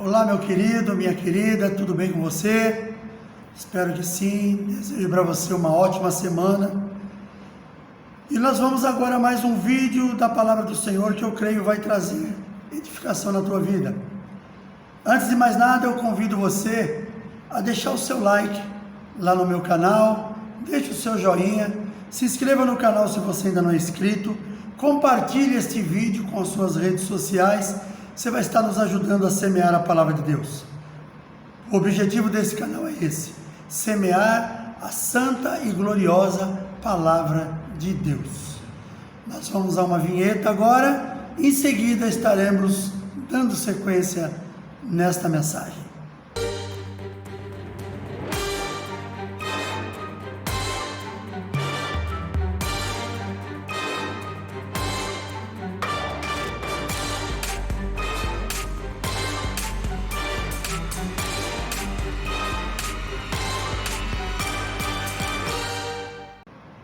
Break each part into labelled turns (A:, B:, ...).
A: Olá, meu querido, minha querida, tudo bem com você? Espero que sim. Desejo para você uma ótima semana. E nós vamos agora a mais um vídeo da Palavra do Senhor que eu creio vai trazer edificação na tua vida. Antes de mais nada, eu convido você a deixar o seu like lá no meu canal, deixe o seu joinha, se inscreva no canal se você ainda não é inscrito, compartilhe este vídeo com as suas redes sociais. Você vai estar nos ajudando a semear a Palavra de Deus. O objetivo desse canal é esse: semear a santa e gloriosa Palavra de Deus. Nós vamos a uma vinheta agora, em seguida estaremos dando sequência nesta mensagem.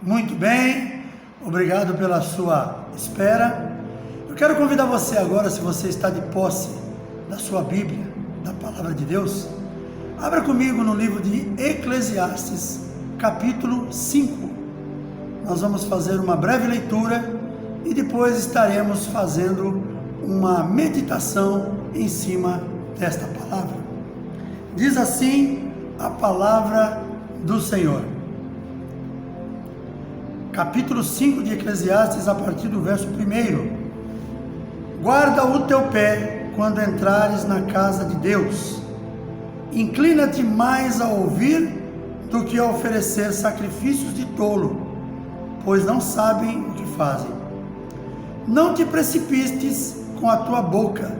A: Muito bem, obrigado pela sua espera. Eu quero convidar você agora, se você está de posse da sua Bíblia, da Palavra de Deus, abra comigo no livro de Eclesiastes, capítulo 5. Nós vamos fazer uma breve leitura e depois estaremos fazendo uma meditação em cima desta palavra. Diz assim a palavra do Senhor. Capítulo 5 de Eclesiastes, a partir do verso 1. Guarda o teu pé quando entrares na casa de Deus. Inclina-te mais a ouvir do que a oferecer sacrifícios de tolo, pois não sabem o que fazem. Não te precipites com a tua boca,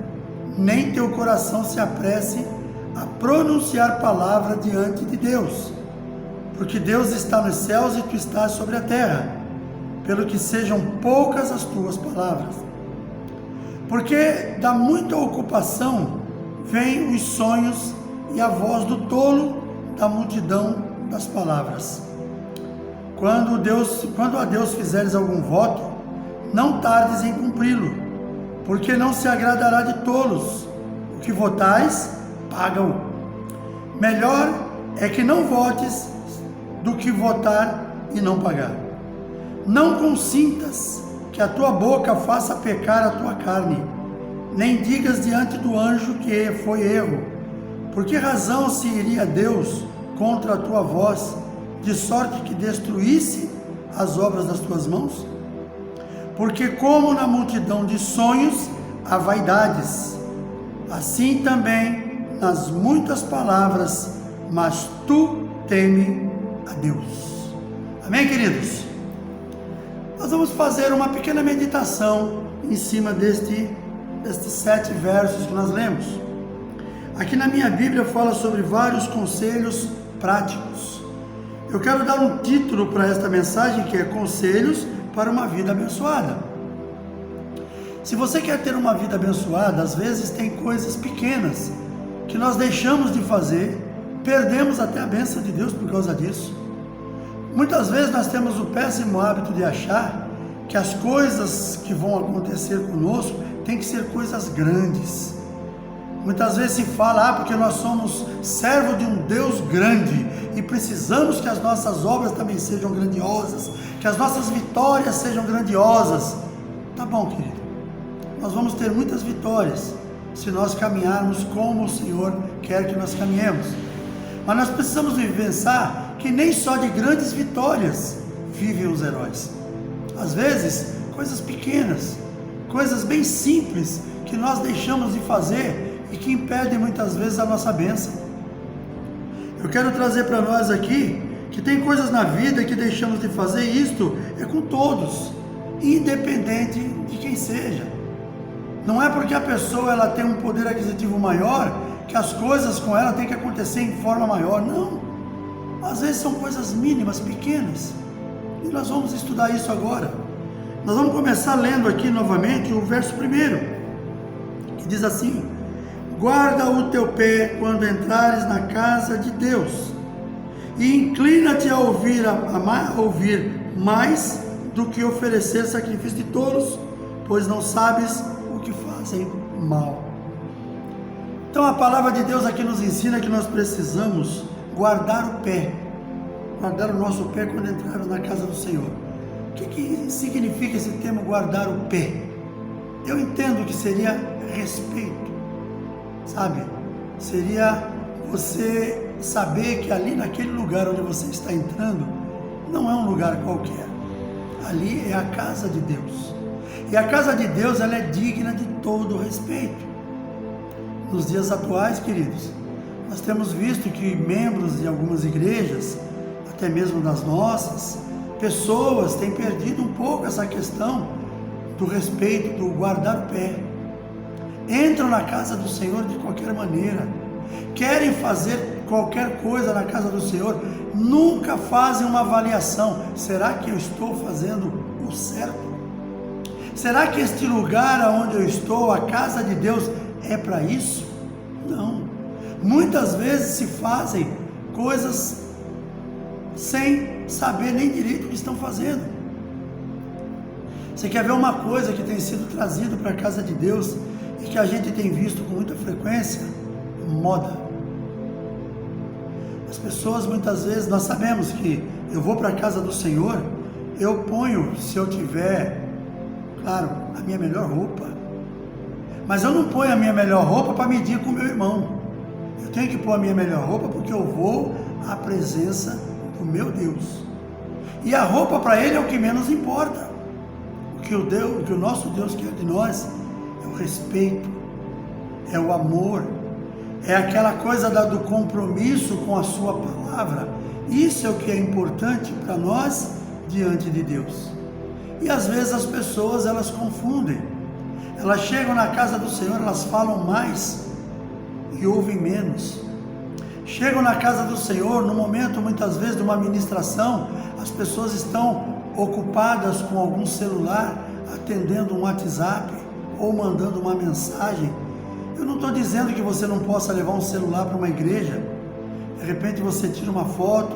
A: nem teu coração se apresse a pronunciar palavra diante de Deus. Porque Deus está nos céus e tu estás sobre a terra, pelo que sejam poucas as tuas palavras. Porque da muita ocupação vêm os sonhos e a voz do tolo da multidão das palavras. Quando a Deus fizeres algum voto, não tardes em cumpri-lo, porque não se agradará de tolos. O que votais, paga-o. Melhor é que não votes do que votar e não pagar. Não consintas que a tua boca faça pecar a tua carne, nem digas diante do anjo que foi erro. Por que razão se iria Deus contra a tua voz, de sorte que destruísse as obras das tuas mãos? Porque como na multidão de sonhos há vaidades, assim também nas muitas palavras, mas tu teme a Deus. Amém, queridos? Nós vamos fazer uma pequena meditação em cima destes 7 versos que nós lemos. Aqui na minha Bíblia fala sobre vários conselhos práticos. Eu quero dar um título para esta mensagem, que é Conselhos para uma Vida Abençoada. Se você quer ter uma vida abençoada, às vezes tem coisas pequenas que nós deixamos de fazer, perdemos até a bênção de Deus por causa disso. Muitas vezes nós temos o péssimo hábito de achar que as coisas que vão acontecer conosco têm que ser coisas grandes. Muitas vezes se fala, porque nós somos servos de um Deus grande e precisamos que as nossas obras também sejam grandiosas, que as nossas vitórias sejam grandiosas. Tá bom, querido, nós vamos ter muitas vitórias se nós caminharmos como o Senhor quer que nós caminhemos. Mas nós precisamos pensar que nem só de grandes vitórias vivem os heróis. Às vezes, coisas pequenas, coisas bem simples que nós deixamos de fazer e que impedem muitas vezes a nossa bênção. Eu quero trazer para nós aqui que tem coisas na vida que deixamos de fazer, e isto é com todos, independente de quem seja. Não é porque a pessoa ela tem um poder aquisitivo maior que as coisas com ela têm que acontecer em forma maior. Não. Às vezes são coisas mínimas, pequenas. E nós vamos estudar isso agora. Nós vamos começar lendo aqui novamente o verso 1, que diz assim: guarda o teu pé quando entrares na casa de Deus, e inclina-te a ouvir mais do que oferecer sacrifício de tolos, pois não sabes o que fazem mal. Então a palavra de Deus aqui nos ensina que nós precisamos guardar o pé, guardar o nosso pé quando entrarmos na casa do Senhor. O que significa esse termo guardar o pé? Eu entendo que seria respeito, sabe? Seria você saber que ali naquele lugar onde você está entrando, não é um lugar qualquer. Ali é a casa de Deus. E a casa de Deus, ela é digna de todo respeito. Nos dias atuais, queridos, nós temos visto que membros de algumas igrejas, até mesmo das nossas, pessoas têm perdido um pouco essa questão do respeito, do guardar o pé. Entram na casa do Senhor de qualquer maneira, querem fazer qualquer coisa na casa do Senhor, nunca fazem uma avaliação. Será que eu estou fazendo o certo? Será que este lugar onde eu estou, a casa de Deus, é para isso? Não. Muitas vezes se fazem coisas sem saber nem direito o que estão fazendo. Você quer ver uma coisa que tem sido trazido para a casa de Deus e que a gente tem visto com muita frequência? Moda. As pessoas muitas vezes, nós sabemos que eu vou para a casa do Senhor, eu ponho, se eu tiver, claro, a minha melhor roupa. Mas eu não ponho a minha melhor roupa para medir com o meu irmão. Eu tenho que pôr a minha melhor roupa porque eu vou à presença do meu Deus. E a roupa para Ele é o que menos importa. O que o nosso Deus quer de nós é o respeito, é o amor, é aquela coisa do compromisso com a sua palavra. Isso é o que é importante para nós diante de Deus. E às vezes as pessoas, elas confundem. Elas chegam na casa do Senhor, elas falam mais e ouvem menos. Chegam na casa do Senhor, no momento muitas vezes de uma ministração, as pessoas estão ocupadas com algum celular, atendendo um WhatsApp ou mandando uma mensagem. Eu não estou dizendo que você não possa levar um celular para uma igreja. De repente você tira uma foto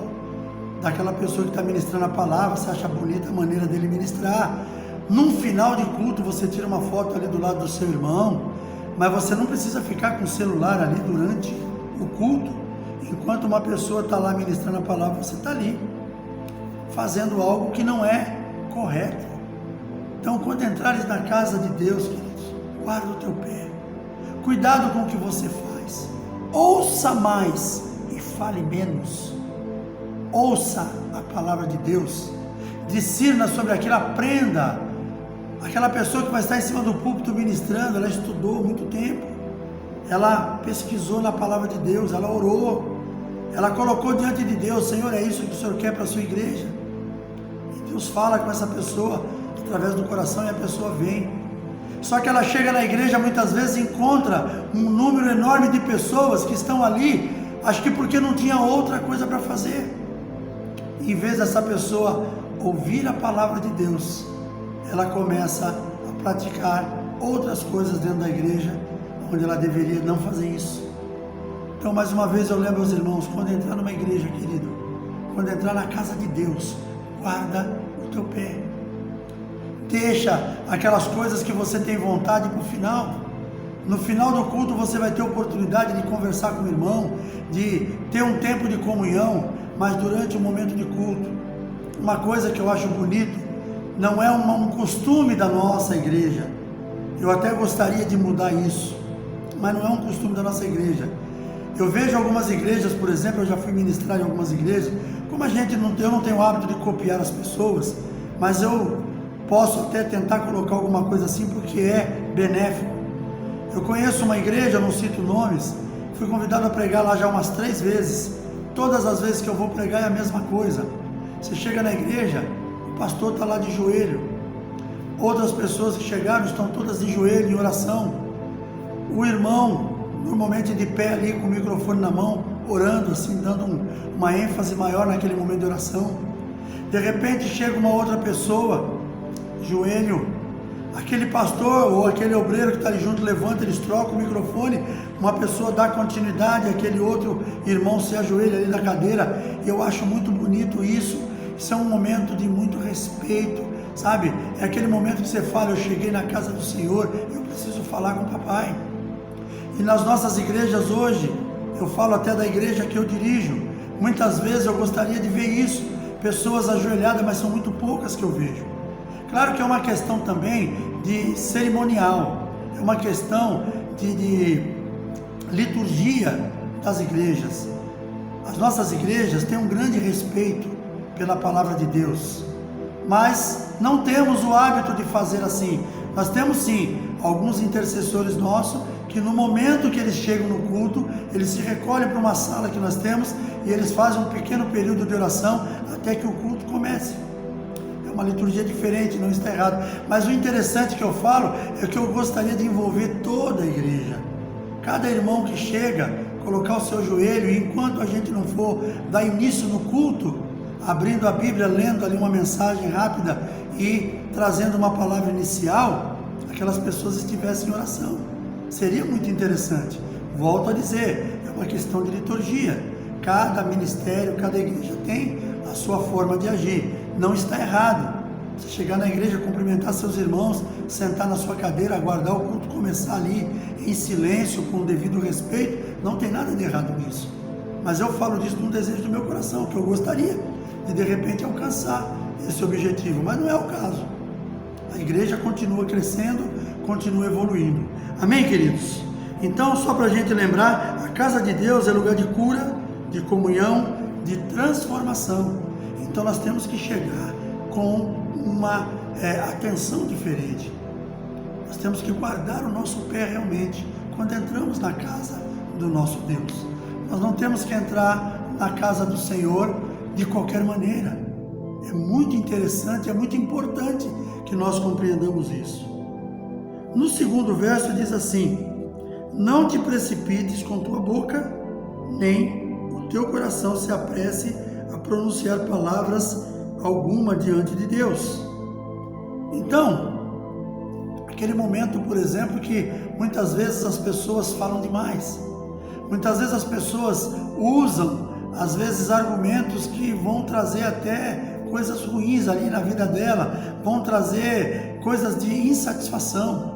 A: daquela pessoa que está ministrando a palavra, você acha bonita a maneira dele ministrar. Num final de culto você tira uma foto ali do lado do seu irmão, mas você não precisa ficar com o celular ali durante o culto. Enquanto uma pessoa está lá ministrando a palavra, você está ali fazendo algo que não é correto. Então, quando entrares na casa de Deus, queridos, guarda o teu pé, cuidado com o que você faz, ouça mais e fale menos. Ouça a palavra de Deus, discirna sobre aquilo, aprenda. Aquela pessoa que vai estar em cima do púlpito ministrando, ela estudou muito tempo, ela pesquisou na palavra de Deus, ela orou, ela colocou diante de Deus: Senhor, é isso que o Senhor quer para a sua igreja? E Deus fala com essa pessoa através do coração e a pessoa vem. Só que ela chega na igreja, muitas vezes encontra um número enorme de pessoas que estão ali, acho que porque não tinha outra coisa para fazer. Em vez dessa pessoa ouvir a palavra de Deus, ela começa a praticar outras coisas dentro da igreja, onde ela deveria não fazer isso. Então, mais uma vez eu lembro aos irmãos, quando entrar numa igreja, querido, quando entrar na casa de Deus, guarda o teu pé. Deixa aquelas coisas que você tem vontade para o final. No final do culto você vai ter oportunidade de conversar com o irmão, de ter um tempo de comunhão, mas durante o momento de culto, uma coisa que eu acho bonito, não é um costume da nossa igreja, eu até gostaria de mudar isso, mas não é um costume da nossa igreja. Eu vejo algumas igrejas, por exemplo, eu já fui ministrar em algumas igrejas, como eu não tenho o hábito de copiar as pessoas, mas eu posso até tentar colocar alguma coisa assim, porque é benéfico. Eu conheço uma igreja, não cito nomes, fui convidado a pregar lá já umas 3 vezes, todas as vezes que eu vou pregar é a mesma coisa. Você chega na igreja, o pastor está lá de joelho, outras pessoas que chegaram estão todas de joelho em oração, o irmão normalmente de pé ali com o microfone na mão, orando assim, dando uma ênfase maior naquele momento de oração. De repente chega uma outra pessoa, joelho, aquele pastor ou aquele obreiro que está ali junto levanta, eles trocam o microfone, uma pessoa dá continuidade, aquele outro irmão se ajoelha ali na cadeira. Eu acho muito bonito isso. Isso é um momento de muito respeito, sabe? É aquele momento que você fala: eu cheguei na casa do Senhor, eu preciso falar com o papai. E nas nossas igrejas hoje, eu falo até da igreja que eu dirijo, muitas vezes eu gostaria de ver isso, pessoas ajoelhadas, mas são muito poucas que eu vejo. Claro que é uma questão também de cerimonial, é uma questão de liturgia das igrejas. As nossas igrejas têm um grande respeito pela palavra de Deus, mas não temos o hábito de fazer assim. Nós temos sim alguns intercessores nossos que no momento que eles chegam no culto, eles se recolhem para uma sala que nós temos e eles fazem um pequeno período de oração até que o culto comece. É uma liturgia diferente, não está errado, mas o interessante que eu falo é que eu gostaria de envolver toda a igreja, cada irmão que chega, colocar o seu joelho, e enquanto a gente não for dar início no culto, abrindo a Bíblia, lendo ali uma mensagem rápida e trazendo uma palavra inicial, aquelas pessoas estivessem em oração. Seria muito interessante. Volto a dizer, é uma questão de liturgia. Cada ministério, cada igreja tem a sua forma de agir. Não está errado. Você chegar na igreja, cumprimentar seus irmãos, sentar na sua cadeira, aguardar o culto começar ali em silêncio, com o devido respeito, não tem nada de errado nisso. Mas eu falo disso num desejo do meu coração, que eu gostaria de repente alcançar esse objetivo, mas não é o caso. A igreja continua crescendo, continua evoluindo. Amém, queridos? Então, só para a gente lembrar, a casa de Deus é lugar de cura, de comunhão, de transformação. Então nós temos que chegar com uma atenção diferente. Nós temos que guardar o nosso pé realmente quando entramos na casa do nosso Deus. Nós não temos que entrar na casa do Senhor de qualquer maneira. É muito interessante, é muito importante que nós compreendamos isso. No segundo verso diz assim: não te precipites com tua boca, nem o teu coração se apresse a pronunciar palavras alguma diante de Deus. Então, aquele momento, por exemplo, que muitas vezes as pessoas falam demais, muitas vezes as pessoas usam, às vezes, argumentos que vão trazer até coisas ruins ali na vida dela, vão trazer coisas de insatisfação.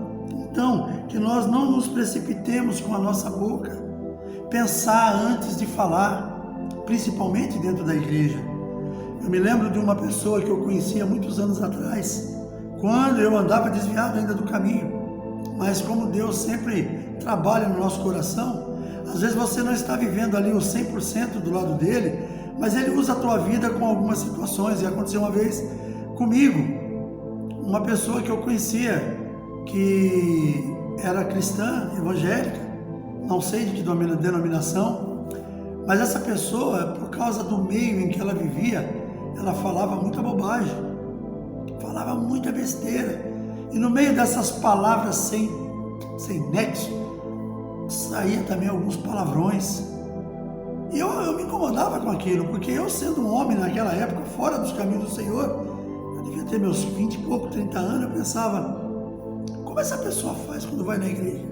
A: Então, que nós não nos precipitemos com a nossa boca, pensar antes de falar, principalmente dentro da igreja. Eu me lembro de uma pessoa que eu conhecia muitos anos atrás, quando eu andava desviado ainda do caminho, mas como Deus sempre trabalha no nosso coração, às vezes você não está vivendo ali o 100% do lado dele, mas ele usa a tua vida com algumas situações. E aconteceu uma vez comigo, uma pessoa que eu conhecia, que era cristã, evangélica, não sei de que denominação, mas essa pessoa, por causa do meio em que ela vivia, ela falava muita bobagem, falava muita besteira, e no meio dessas palavras sem nexo, saía também alguns palavrões. E eu me incomodava com aquilo, porque eu, sendo um homem naquela época, fora dos caminhos do Senhor, eu devia ter meus 20 e pouco, 30 anos, eu pensava, como essa pessoa faz quando vai na igreja?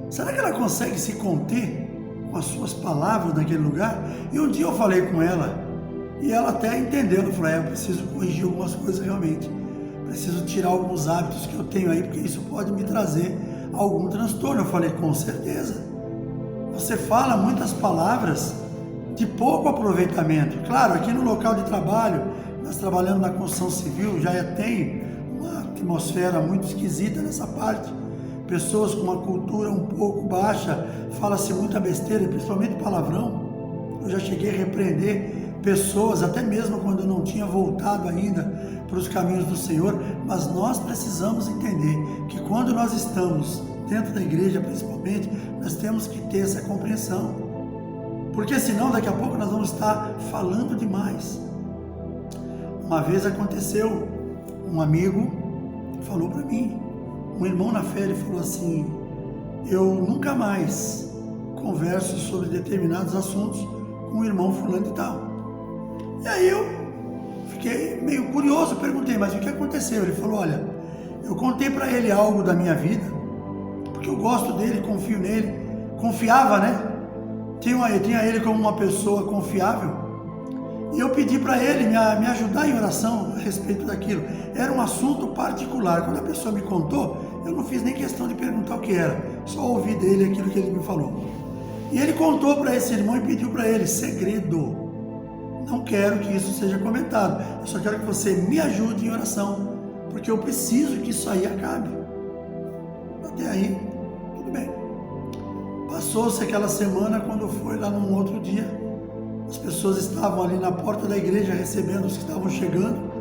A: Será que ela consegue se conter com as suas palavras naquele lugar? E um dia eu falei com ela, e ela até entendeu, eu falei, eu preciso corrigir algumas coisas realmente, preciso tirar alguns hábitos que eu tenho aí, porque isso pode me trazer algum transtorno. Eu falei, com certeza, você fala muitas palavras de pouco aproveitamento. Claro, aqui no local de trabalho, nós trabalhando na construção civil, já tem uma atmosfera muito esquisita nessa parte, pessoas com uma cultura um pouco baixa, fala-se muita besteira, principalmente palavrão. Eu já cheguei a repreender pessoas, até mesmo quando eu não tinha voltado ainda para os caminhos do Senhor, mas nós precisamos entender que quando nós estamos dentro da igreja, principalmente, nós temos que ter essa compreensão, porque senão daqui a pouco nós vamos estar falando demais. Uma vez aconteceu, um amigo falou para mim, um irmão na fé, ele falou assim, eu nunca mais converso sobre determinados assuntos com o irmão fulano e tal. E aí eu fiquei meio curioso, perguntei, mas o que aconteceu? Ele falou, olha, eu contei para ele algo da minha vida, porque eu gosto dele, confio nele, confiava, né? Tinha ele como uma pessoa confiável, e eu pedi para ele me ajudar em oração a respeito daquilo. Era um assunto particular. Quando a pessoa me contou, Eu não fiz nem questão de perguntar o que era, só ouvi dele aquilo que ele me falou. E ele contou para esse irmão e pediu para ele: segredo, não quero que isso seja comentado, eu só quero que você me ajude em oração, porque eu preciso que isso aí acabe. Até aí, tudo bem. Passou-se aquela semana, quando foi lá num outro dia, as pessoas estavam ali na porta da igreja recebendo os que estavam chegando.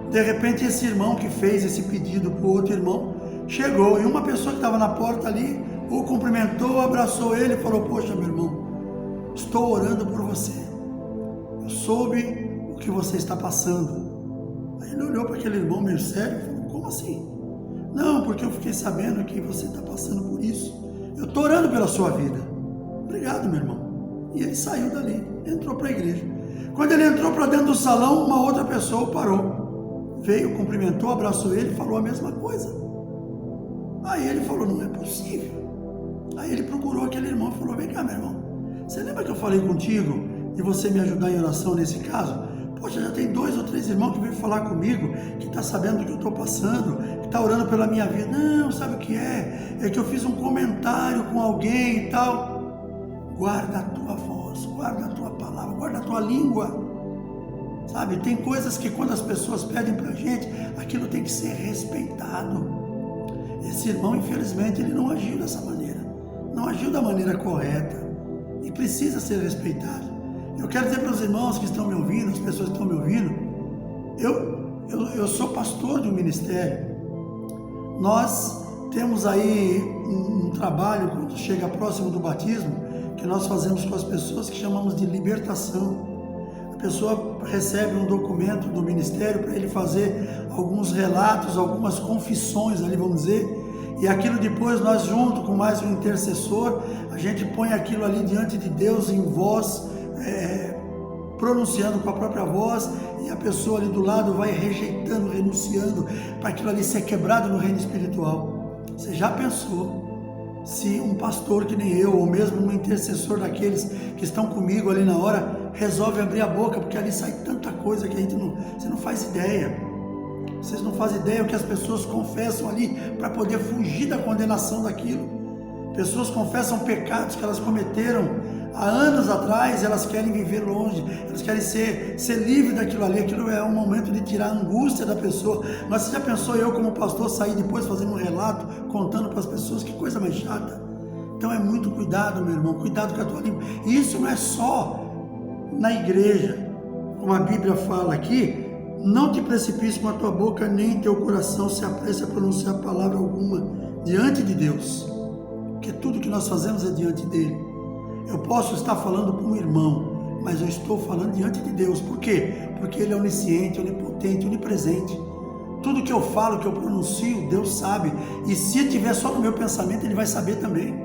A: De repente, esse irmão que fez esse pedido para o outro irmão chegou, e uma pessoa que estava na porta ali o cumprimentou, abraçou ele e falou: poxa, meu irmão, estou orando por você, eu soube o que você está passando. Aí ele olhou para aquele irmão meio sério e falou: como assim? Não, porque eu fiquei sabendo que você está passando por isso, eu estou orando pela sua vida. Obrigado, meu irmão. E ele saiu dali, entrou para a igreja. Quando ele entrou para dentro do salão, uma outra pessoa parou, veio, cumprimentou, abraçou ele, falou a mesma coisa. Aí ele falou: não é possível. Aí ele procurou aquele irmão e falou: vem cá, meu irmão, você lembra que eu falei contigo de você me ajudar em oração nesse caso? Poxa, já tem 2 ou 3 irmãos que veio falar comigo, que está sabendo do que eu estou passando, que está orando pela minha vida. Não, sabe o que é? É que eu fiz um comentário com alguém e tal. Guarda a tua voz, guarda a tua palavra, guarda a tua língua. Sabe, tem coisas que quando as pessoas pedem para a gente, aquilo tem que ser respeitado. Esse irmão, infelizmente, ele não agiu dessa maneira, não agiu da maneira correta, e precisa ser respeitado. Eu quero dizer para os irmãos que estão me ouvindo, as pessoas que estão me ouvindo, eu sou pastor de um ministério. Nós temos aí um trabalho, quando chega próximo do batismo, que nós fazemos com as pessoas, que chamamos de libertação. A pessoa recebe um documento do ministério para ele fazer alguns relatos, algumas confissões ali, vamos dizer, e aquilo depois nós, junto com mais um intercessor, a gente põe aquilo ali diante de Deus em voz, pronunciando com a própria voz, e a pessoa ali do lado vai rejeitando, renunciando, para aquilo ali ser quebrado no reino espiritual. Você já pensou se um pastor que nem eu, ou mesmo um intercessor daqueles que estão comigo ali na hora, resolve abrir a boca, porque ali sai tanta coisa que você não faz ideia. Vocês não fazem ideia o que as pessoas confessam ali para poder fugir da condenação daquilo. Pessoas confessam pecados que elas cometeram há anos atrás, elas querem viver longe, elas querem ser livre daquilo ali. Aquilo é um momento de tirar a angústia da pessoa. Mas você já pensou, eu como pastor sair depois fazendo um relato, contando para as pessoas? Que coisa mais chata. Então é muito cuidado, meu irmão, cuidado com a tua língua. E isso não é só na igreja, como a Bíblia fala aqui: não te precipices com a tua boca, nem teu coração se apresse a pronunciar palavra alguma diante de Deus, porque tudo que nós fazemos é diante dele. Eu posso estar falando para um irmão, mas eu estou falando diante de Deus. Por quê? Porque ele é onisciente, onipotente, onipresente. Tudo que eu falo, que eu pronuncio, Deus sabe. E se estiver só no meu pensamento, ele vai saber também.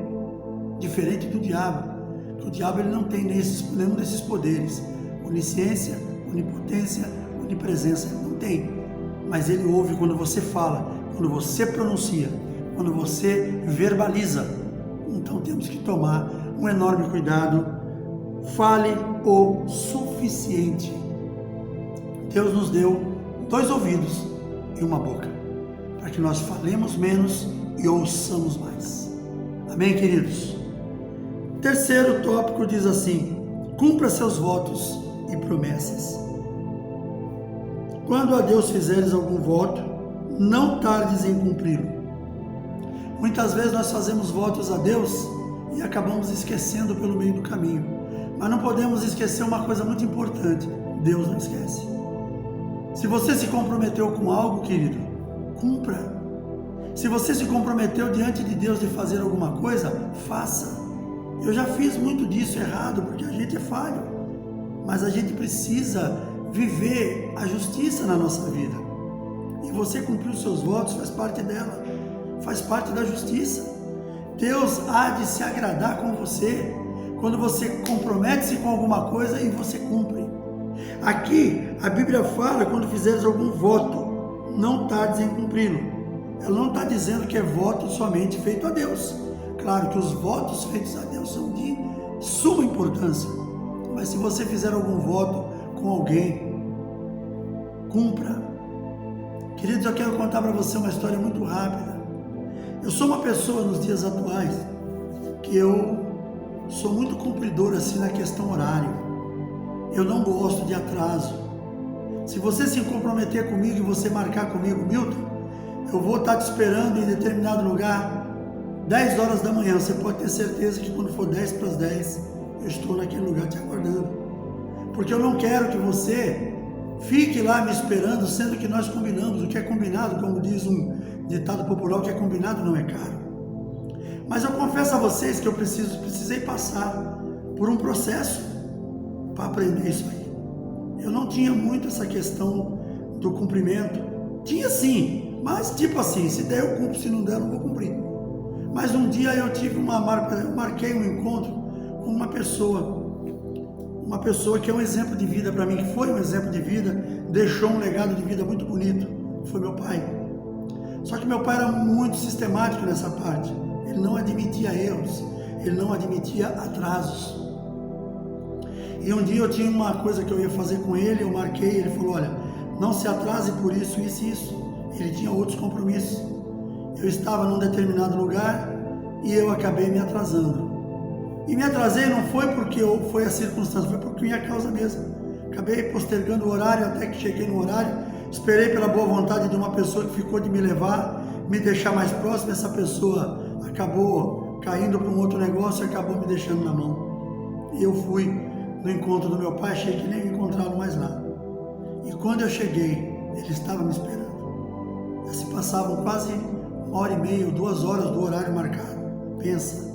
A: Diferente do diabo. O diabo ele não tem nenhum desses poderes. Onisciência, onipotência, onipresença, ele não tem. Mas ele ouve quando você fala, quando você pronuncia, quando você verbaliza. Então temos que tomar um enorme cuidado. Fale o suficiente. Deus nos deu 2 ouvidos e uma boca, para que nós falemos menos e ouçamos mais. Amém, queridos? Terceiro tópico diz assim: cumpra seus votos e promessas. Quando a Deus fizeres algum voto, não tardes em cumpri-lo. Muitas vezes nós fazemos votos a Deus e acabamos esquecendo pelo meio do caminho. Mas não podemos esquecer uma coisa muito importante: Deus não esquece. Se você se comprometeu com algo, querido, cumpra. Se você se comprometeu diante de Deus de fazer alguma coisa, faça. Eu já fiz muito disso errado, porque a gente é falho. Mas a gente precisa viver a justiça na nossa vida. E você cumprir os seus votos faz parte dela, faz parte da justiça. Deus há de se agradar com você quando você compromete-se com alguma coisa e você cumpre. Aqui a Bíblia fala: quando fizeres algum voto, não tardes em cumpri-lo. Ela não está dizendo que é voto somente feito a Deus. Claro que os votos feitos a Deus são de suma importância, mas se você fizer algum voto com alguém, cumpra. Queridos, eu quero contar para você uma história muito rápida. Eu sou uma pessoa nos dias atuais que eu sou muito cumpridor assim na questão horária. Eu não gosto de atraso. Se você se comprometer comigo e você marcar comigo, Milton, eu vou estar te esperando em determinado lugar 10 horas da manhã. Você pode ter certeza que quando for 10 para as 10, eu estou naquele lugar te aguardando. Porque eu não quero que você fique lá me esperando, sendo que nós combinamos. O que é combinado, como diz um ditado popular, o que é combinado não é caro. Mas eu confesso a vocês que eu precisei passar por um processo para aprender isso aí. Eu não tinha muito essa questão do cumprimento. Tinha sim, mas tipo assim, se der eu cumpro, se não der eu não vou cumprir. Mas um dia eu marquei um encontro com uma pessoa que é um exemplo de vida para mim, que foi um exemplo de vida, deixou um legado de vida muito bonito, foi meu pai. Só que meu pai era muito sistemático nessa parte, ele não admitia erros, ele não admitia atrasos. E um dia eu tinha uma coisa que eu ia fazer com ele, eu marquei, ele falou, olha, não se atrase por isso, isso e isso. Ele tinha outros compromissos. Eu estava num determinado lugar e eu acabei me atrasando. E me atrasei não foi porque foi a circunstância, foi por minha causa mesmo. Acabei postergando o horário até que cheguei no horário, esperei pela boa vontade de uma pessoa que ficou de me levar, me deixar mais próximo. Essa pessoa acabou caindo para um outro negócio e acabou me deixando na mão. E eu fui no encontro do meu pai, achei que nem encontrá-lo mais lá. E quando eu cheguei, ele estava me esperando. Já se passavam quase 1h30, 2 horas do horário marcado. Pensa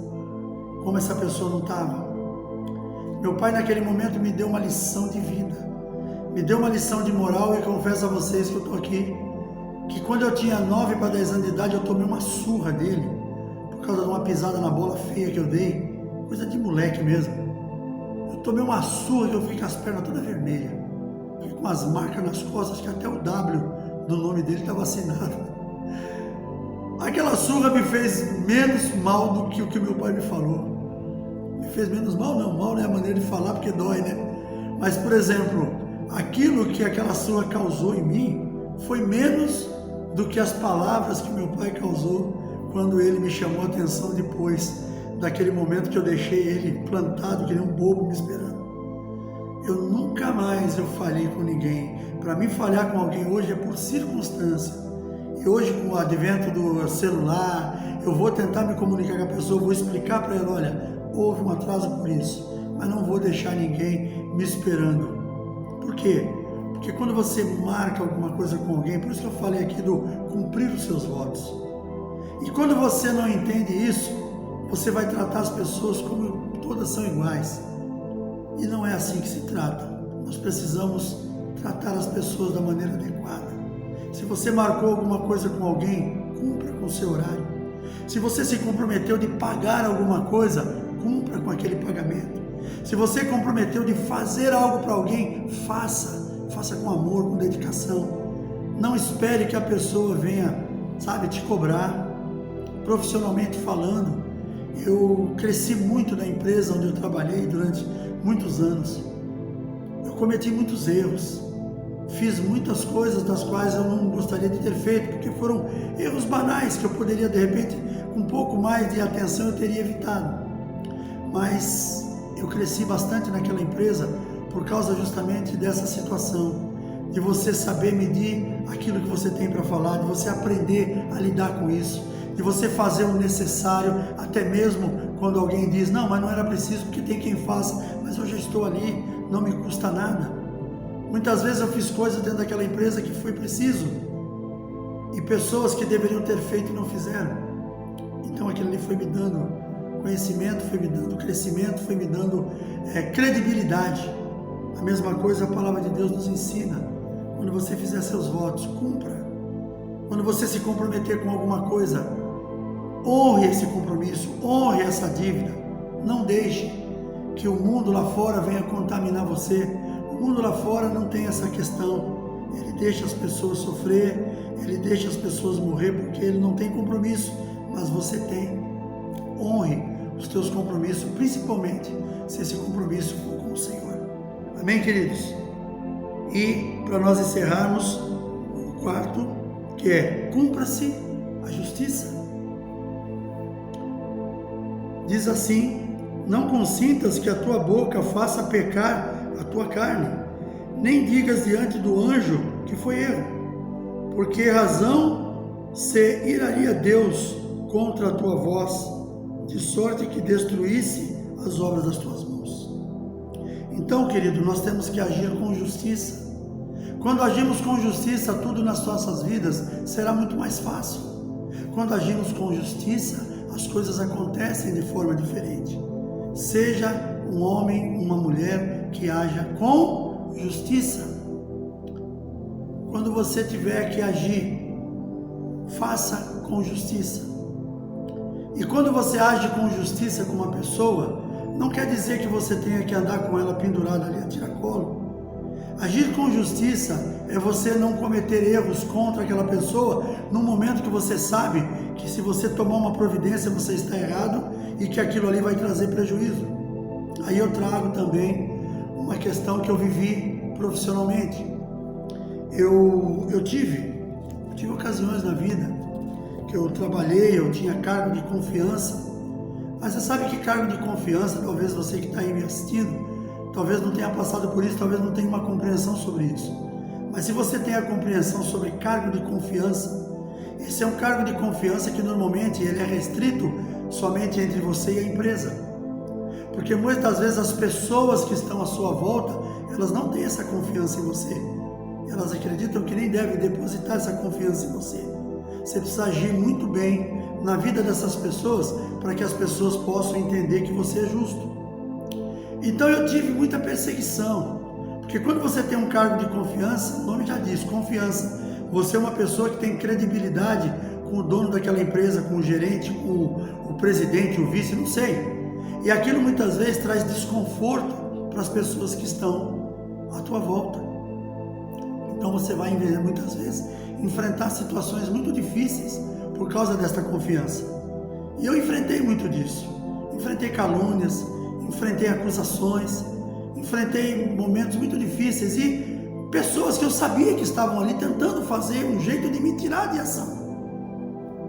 A: como essa pessoa não estava. Meu pai naquele momento me deu uma lição de vida, me deu uma lição de moral, e confesso a vocês que eu estou aqui, que quando eu tinha 9 para 10 anos de idade, eu tomei uma surra dele, por causa de uma pisada na bola feia que eu dei, coisa de moleque mesmo. Eu tomei uma surra que eu fiquei com as pernas todas vermelhas, fiquei com as marcas nas costas, que até o W do nome dele estava assinado. Aquela surra me fez menos mal do que o que meu pai me falou. Me fez menos mal não, mal não é a maneira de falar porque dói, né? Mas, por exemplo, aquilo que aquela surra causou em mim foi menos do que as palavras que meu pai causou quando ele me chamou a atenção depois daquele momento que eu deixei ele plantado que nem um bobo me esperando. Eu nunca mais falhei com ninguém. Para mim falhar com alguém hoje é por circunstância. E hoje, com o advento do celular, eu vou tentar me comunicar com a pessoa, vou explicar para ela, olha, houve um atraso por isso, mas não vou deixar ninguém me esperando. Por quê? Porque quando você marca alguma coisa com alguém, por isso que eu falei aqui do cumprir os seus votos. E quando você não entende isso, você vai tratar as pessoas como todas são iguais. E não é assim que se trata. Nós precisamos tratar as pessoas da maneira adequada. Se você marcou alguma coisa com alguém, cumpra com o seu horário. Se você se comprometeu de pagar alguma coisa, cumpra com aquele pagamento. Se você comprometeu de fazer algo para alguém, faça com amor, com dedicação. Não espere que a pessoa venha, te cobrar. Profissionalmente falando, eu cresci muito na empresa onde eu trabalhei durante muitos anos. Eu cometi muitos erros. Fiz muitas coisas das quais eu não gostaria de ter feito, porque foram erros banais que eu poderia, de repente, com um pouco mais de atenção, eu teria evitado. Mas eu cresci bastante naquela empresa por causa justamente dessa situação, de você saber medir aquilo que você tem para falar, de você aprender a lidar com isso, de você fazer o necessário, até mesmo quando alguém diz, não, mas não era preciso, porque tem quem faça, mas eu já estou ali, não me custa nada. Muitas vezes eu fiz coisas dentro daquela empresa que foi preciso, e pessoas que deveriam ter feito não fizeram. Então aquilo ali foi me dando conhecimento, foi me dando crescimento, foi me dando credibilidade. A mesma coisa a palavra de Deus nos ensina. Quando você fizer seus votos, cumpra. Quando você se comprometer com alguma coisa, honre esse compromisso, honre essa dívida. Não deixe que o mundo lá fora venha contaminar você. O mundo lá fora não tem essa questão. Ele deixa as pessoas sofrer, ele deixa as pessoas morrer porque ele não tem compromisso, mas você tem. Honre os teus compromissos, principalmente se esse compromisso for com o Senhor. Amém, queridos? E para nós encerrarmos, o quarto, que é cumpra-se a justiça. Diz assim: não consintas que a tua boca faça pecar a tua carne, nem digas diante do anjo que foi erro, porque razão se iraria Deus contra a tua voz, de sorte que destruísse as obras das tuas mãos. Então, querido, nós temos que agir com justiça. Quando agimos com justiça, tudo nas nossas vidas será muito mais fácil. Quando agimos com justiça, as coisas acontecem de forma diferente. Seja um homem, uma mulher que haja com justiça. Quando você tiver que agir, faça com justiça. E quando você age com justiça com uma pessoa, não quer dizer que você tenha que andar com ela pendurada ali a tiracolo. Agir com justiça é você não cometer erros contra aquela pessoa no momento que você sabe que se você tomar uma providência você está errado e que aquilo ali vai trazer prejuízo. Aí eu trago também uma questão que eu vivi profissionalmente. Eu tive ocasiões na vida que eu trabalhei, eu tinha cargo de confiança, mas você sabe que cargo de confiança, talvez você que está aí me assistindo, talvez não tenha passado por isso, talvez não tenha uma compreensão sobre isso. Mas se você tem a compreensão sobre cargo de confiança, esse é um cargo de confiança que normalmente ele é restrito somente entre você e a empresa. Porque muitas vezes as pessoas que estão à sua volta, elas não têm essa confiança em você. Elas acreditam que nem devem depositar essa confiança em você. Você precisa agir muito bem na vida dessas pessoas para que as pessoas possam entender que você é justo. Então eu tive muita perseguição, porque quando você tem um cargo de confiança, o nome já diz, confiança. Você é uma pessoa que tem credibilidade com o dono daquela empresa, com o gerente, com o presidente, o vice, não sei. E aquilo muitas vezes traz desconforto para as pessoas que estão à tua volta. Então você vai muitas vezes enfrentar situações muito difíceis por causa desta confiança. E eu enfrentei muito disso. Enfrentei calúnias, enfrentei acusações, enfrentei momentos muito difíceis e pessoas que eu sabia que estavam ali tentando fazer um jeito de me tirar de ação.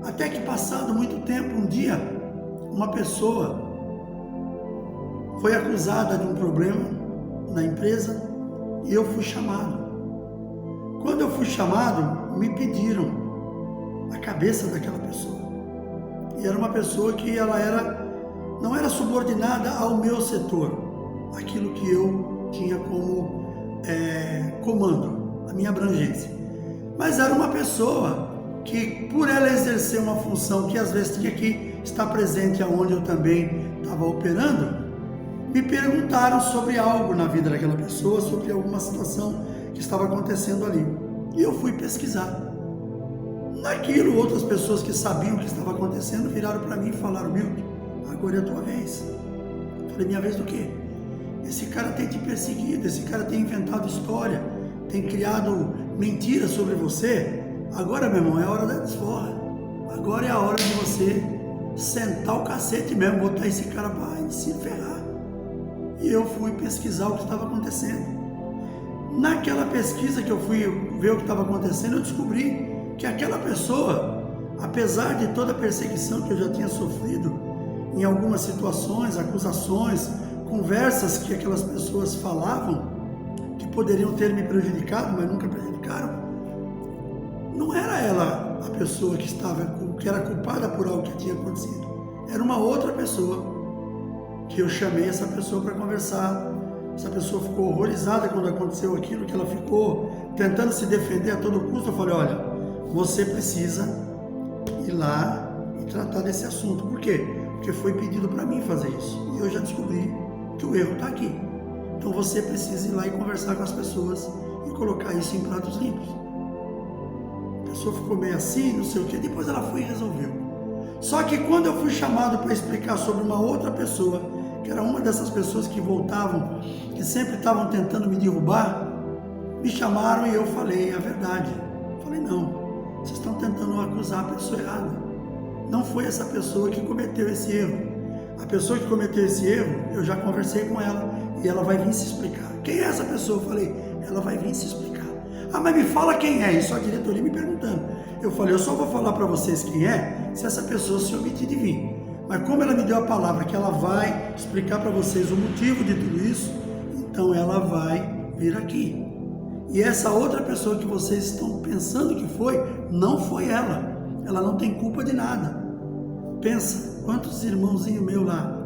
A: Até que passado muito tempo, um dia, uma pessoa foi acusada de um problema na empresa e eu fui chamado. Quando eu fui chamado, me pediram a cabeça daquela pessoa. E era uma pessoa que ela não era subordinada ao meu setor, aquilo que eu tinha como comando, a minha abrangência. Mas era uma pessoa que, por ela exercer uma função que às vezes tinha que estar presente aonde eu também estava operando, me perguntaram sobre algo na vida daquela pessoa, sobre alguma situação que estava acontecendo ali. E eu fui pesquisar. Naquilo, outras pessoas que sabiam o que estava acontecendo viraram para mim e falaram: Milton, agora é a tua vez. Eu falei: minha vez do quê? Esse cara tem te perseguido, esse cara tem inventado história, tem criado mentiras sobre você. Agora, meu irmão, é a hora da desforra. Agora é a hora de você sentar o cacete mesmo, botar esse cara para se ferrar. E eu fui pesquisar o que estava acontecendo. Naquela pesquisa que eu fui ver o que estava acontecendo, eu descobri que aquela pessoa, apesar de toda a perseguição que eu já tinha sofrido, em algumas situações, acusações, conversas que aquelas pessoas falavam, que poderiam ter me prejudicado, mas nunca prejudicaram, não era ela a pessoa que era culpada por algo que tinha acontecido. Era uma outra pessoa, que eu chamei essa pessoa para conversar. Essa pessoa ficou horrorizada quando aconteceu aquilo, que ela ficou tentando se defender a todo custo. Eu falei: olha, você precisa ir lá e tratar desse assunto. Por quê? Porque foi pedido para mim fazer isso. E eu já descobri que o erro está aqui. Então você precisa ir lá e conversar com as pessoas e colocar isso em pratos limpos. A pessoa ficou meio assim, não sei o quê. Depois ela foi e resolveu. Só que quando eu fui chamado para explicar sobre uma outra pessoa, que era uma dessas pessoas que voltavam, que sempre estavam tentando me derrubar, me chamaram e eu falei a verdade. Falei: não, vocês estão tentando acusar a pessoa errada. Não foi essa pessoa que cometeu esse erro. A pessoa que cometeu esse erro, eu já conversei com ela e ela vai vir se explicar. Quem é essa pessoa? Eu falei: ela vai vir se explicar. Ah, mas me fala quem é. Isso a diretoria me perguntando. Eu falei: eu só vou falar para vocês quem é se essa pessoa se omitir de vir. Mas como ela me deu a palavra que ela vai explicar para vocês o motivo de tudo isso, então ela vai vir aqui. E essa outra pessoa que vocês estão pensando que foi, não foi ela. Ela não tem culpa de nada. Pensa, quantos irmãozinhos meus lá.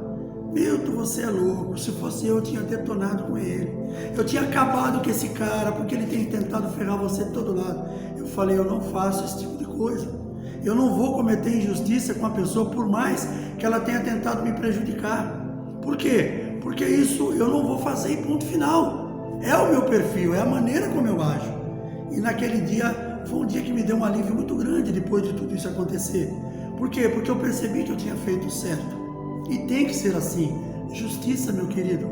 A: Milton, você é louco. Se fosse eu tinha detonado com ele. Eu tinha acabado com esse cara, porque ele tem tentado ferrar você de todo lado. Eu falei, eu não faço esse tipo de coisa. Eu não vou cometer injustiça com a pessoa, por mais que ela tenha tentado me prejudicar. Por quê? Porque isso eu não vou fazer e ponto final. É o meu perfil, é a maneira como eu ajo. E naquele dia, foi um dia que me deu um alívio muito grande depois de tudo isso acontecer. Por quê? Porque eu percebi que eu tinha feito certo. E tem que ser assim. Justiça, meu querido.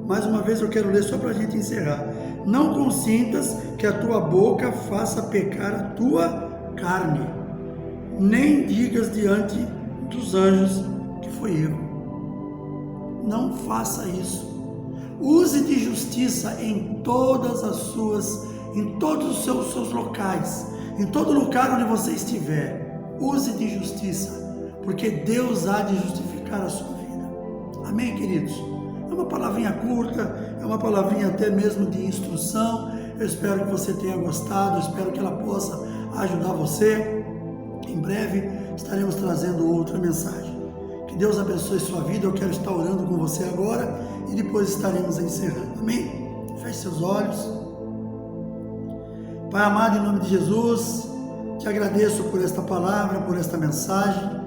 A: Mais uma vez eu quero ler só para a gente encerrar. Não consintas que a tua boca faça pecar a tua carne, nem digas diante dos anjos que foi erro. Não faça isso. Use de justiça em todos os seus locais, em todo lugar onde você estiver. Use de justiça, porque Deus há de justificar a sua vida. Amém, queridos? É uma palavrinha curta, é uma palavrinha até mesmo de instrução. Eu espero que você tenha gostado, eu espero que ela possa ajudar você. Em breve estaremos trazendo outra mensagem. Que Deus abençoe sua vida. Eu quero estar orando com você agora e depois estaremos encerrando. Amém? Feche seus olhos. Pai amado, em nome de Jesus, te agradeço por esta palavra, por esta mensagem.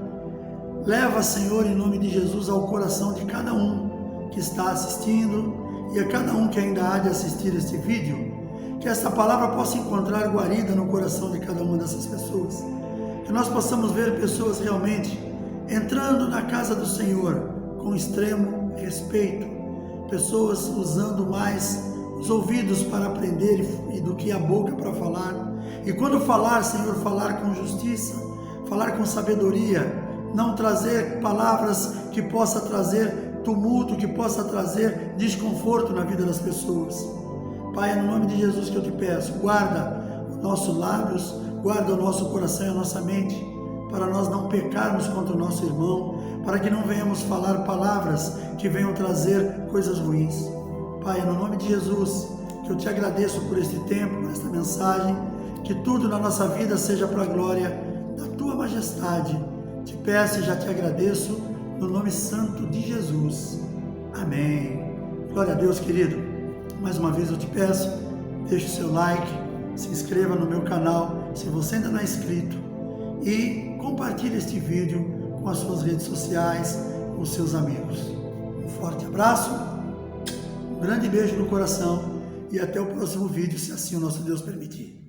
A: Leva, Senhor, em nome de Jesus, ao coração de cada um que está assistindo e a cada um que ainda há de assistir este vídeo, que esta palavra possa encontrar guarida no coração de cada uma dessas pessoas. Que nós possamos ver pessoas realmente entrando na casa do Senhor com extremo respeito, pessoas usando mais os ouvidos para aprender e do que a boca para falar. E quando falar, Senhor, falar com justiça, falar com sabedoria, não trazer palavras que possa trazer tumulto, que possa trazer desconforto na vida das pessoas. Pai, é no nome de Jesus que eu te peço, guarda os nossos lábios, guarda o nosso coração e a nossa mente, para nós não pecarmos contra o nosso irmão, para que não venhamos falar palavras que venham trazer coisas ruins. Pai, é no nome de Jesus que eu te agradeço por este tempo, por esta mensagem, que tudo na nossa vida seja para a glória da tua majestade. Te peço e já te agradeço, no nome santo de Jesus. Amém. Glória a Deus, querido. Mais uma vez eu te peço, deixe o seu like, se inscreva no meu canal, se você ainda não é inscrito, e compartilhe este vídeo com as suas redes sociais, com os seus amigos. Um forte abraço, um grande beijo no coração e até o próximo vídeo, se assim o nosso Deus permitir.